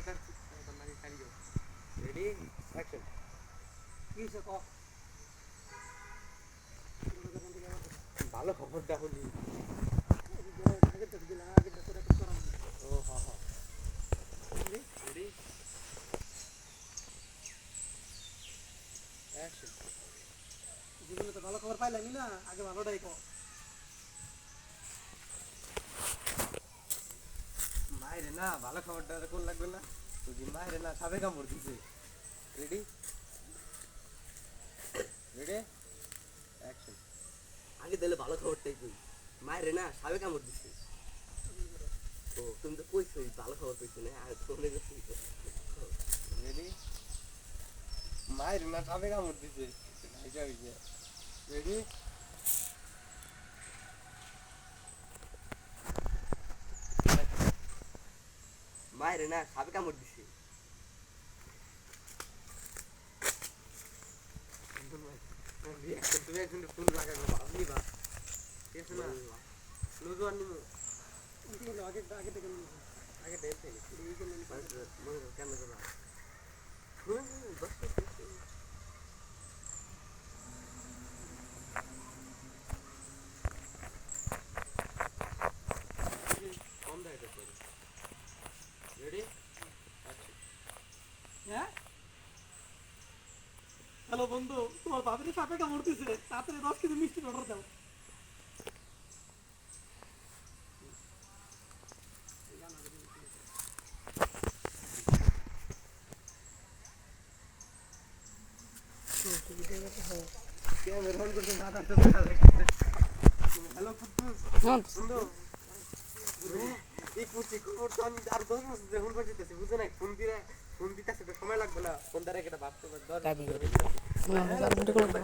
মাথার নাকি খাইও রেডি অ্যাকশন কি সে কো ভালো খবর দেখো নি ও হ্যাঁ হ্যাঁ রেডি অ্যাকশন জীবনে তো ভালো খবর পাইলাম না, আগে ভালোটাই কো। মায়ের না ভালো খবরটা কোন লাগবে না তুই মায়ের না সাবে কামড় দিছে রেডি রেডি অ্যাকশন আগে দিলে ভালো খবরটাই কই মায়ের না সাবে কামড় দিচ্ছে ও তুমি তো কইছই ভালো খবর কইছো না আর তোমরা কইছো রেডি মায়ের না সাবে কামড় দিছে এটা হইছে রেডি মায়ের না সাবে কামড় দিচ্ছে তুমি একদিন ফোন লাগাবো ভাবলি বা ঠিক আছে না লুজু আর নিমু আগে আগে থেকে আগে দেখতে ক্যামেরা কম দেয় রেডি হ্যাঁ। হ্যালো বন্ধু, তোমার বাবির সাপে কামড় দিছে, তাড়াতাড়ি 10 কেজি মিষ্টি অর্ডার দাও। ক্যামেরা অন করতে মাথা তো দেখা লাগছে হ্যালো কুদ্দুস বন্ধু এই কুচি খবর তো আমি আর 10 মাস ধরে ফোন করতেছি বুঝছ না ফোন দিতেছে তো সময় লাগবে না ফোন দ্বারা একটা ভাবতে 10